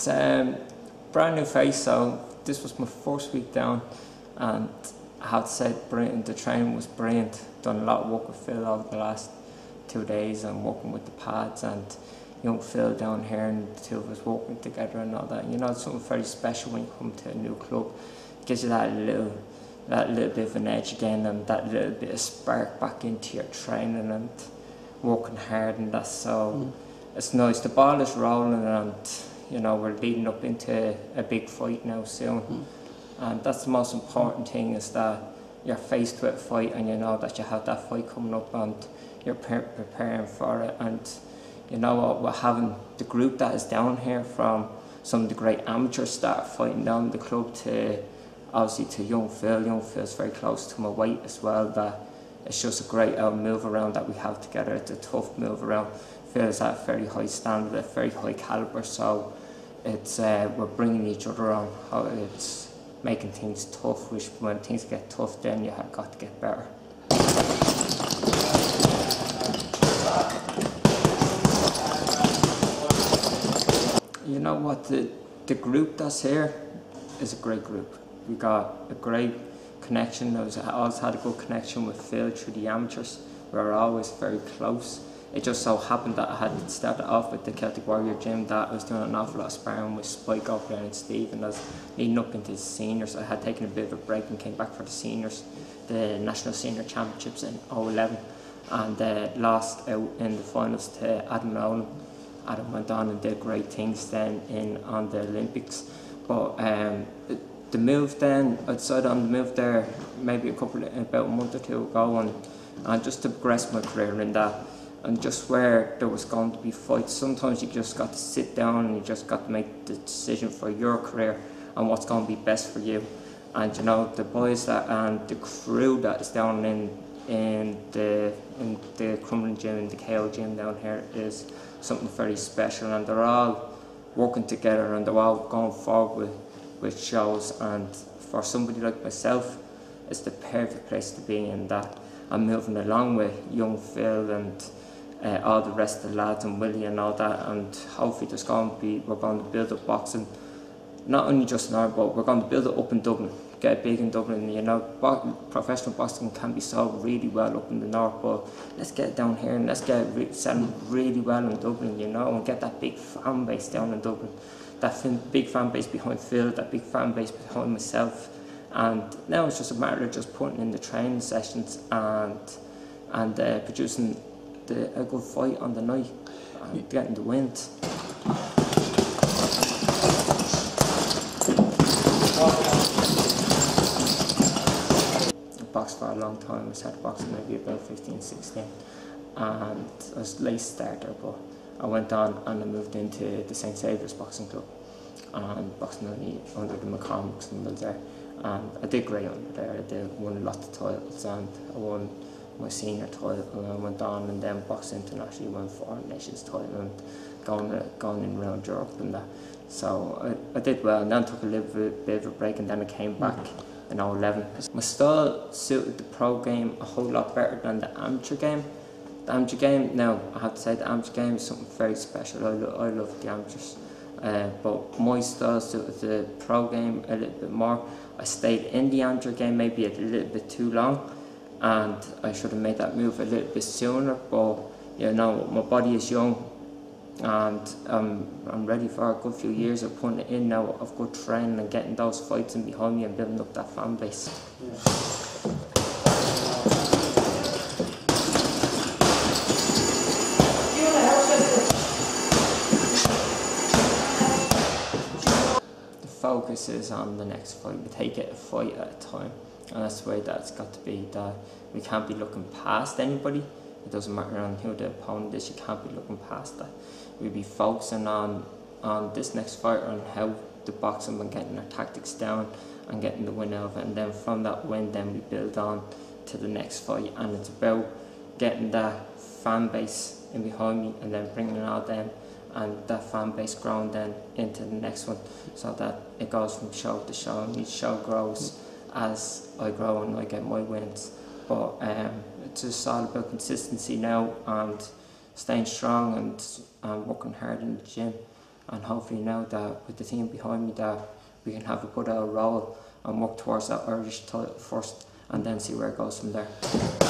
It's brand new face, so this was my first week down, and I have to say the training was brilliant. Done a lot of work with Phil over the last 2 days and working with the pads, and young Phil down here and the two of us working together and all that. You know, it's something very special when you come to a new club. It gives you that little bit of an edge again, and that little bit of spark back into your training and working hard, and that. So it's nice. The ball is rolling, and you know, we're leading up into a big fight now soon. And that's the most important thing, is that you're faced with a fight and you know that you have that fight coming up and you're preparing for it. And you know what, we're having the group that is down here, from some of the great amateurs that are fighting down the club to obviously to young Phil. Young Phil's very close to my weight as well. That it's just a great move around that we have together. It's a tough move around. Phil's at a very high standard, a very high caliber, so it's we're bringing each other on. It's making things tough, which when things get tough, then you have got to get better. You know what, the group that's here is a great group. We got a great connection. I always had a good connection with Phil through the amateurs. We were always very close. It just so happened that I had started off with the Celtic Warrior gym, that I was doing an awful lot of sparring with Spike over there and Steve, and I was leading up into the seniors. I had taken a bit of a break and came back for the seniors, the National Senior Championships in 2011, and lost out in the finals to Adam Nolan. Adam went on and did great things then on the Olympics. But the move then, I decided on the move there maybe about a month or two ago, and just to progress my career in that. And just where there was going to be fights, sometimes you just got to sit down and you just got to make the decision for your career and what's going to be best for you. And you know, the boys and the crew that is down in the Crumlin gym, in the KO gym down here, is something very special, and they're all working together and they're all going forward with shows. And for somebody like myself, it's the perfect place to be in, that I'm moving along with young Phil and all the rest of the lads and Willie and all that, and hopefully we're going to build up boxing, not only just in Ireland, but we're going to build it up in Dublin, get big in Dublin. You know, professional boxing can be sold really well up in the north, but let's get it down here and let's get it selling really well in Dublin, you know, and get that big fan base down in Dublin, that big fan base behind Phil, that big fan base behind myself. And now it's just a matter of just putting in the training sessions and producing a good fight on the night and getting the wins. I boxed for a long time. I started boxing maybe about 15, 16, and I was a late starter, but I went on and I moved into the St. Saviour's Boxing Club and boxing under the McCormick's and Mills there. And I did great under there. I won lots of titles, and I won my senior title, and I went on and then boxed internationally, won Foreign Nations title and going in around Europe and that. So I did well, and then took a little bit of a break, and then I came back in 2011. My style suited the pro game a whole lot better than the amateur game. The amateur game, now I have to say, the amateur game is something very special. I love the amateurs. But my style suited the pro game a little bit more. I stayed in the amateur game maybe a little bit too long, and I should have made that move a little bit sooner, but you know, my body is young and I'm ready for a good few years of putting it in now, of good training and getting those fights in behind me and building up that fan base. Focus is on the next fight. We take it a fight at a time, and that's the way that's got to be. That we can't be looking past anybody. It doesn't matter on who the opponent is. You can't be looking past that. We'll be focusing on this next fight, on how the boxing and getting our tactics down and getting the win out of it, and then from that win, then we build on to the next fight. And it's about getting that fan base in behind me, and then bringing all them and that fan base growing then into the next one, so that it goes from show to show, and each show grows as I grow and I get my wins. But it's just all about consistency now and staying strong and working hard in the gym and hopefully now that with the team behind me that we can have a good role and work towards that Irish title first and then see where it goes from there.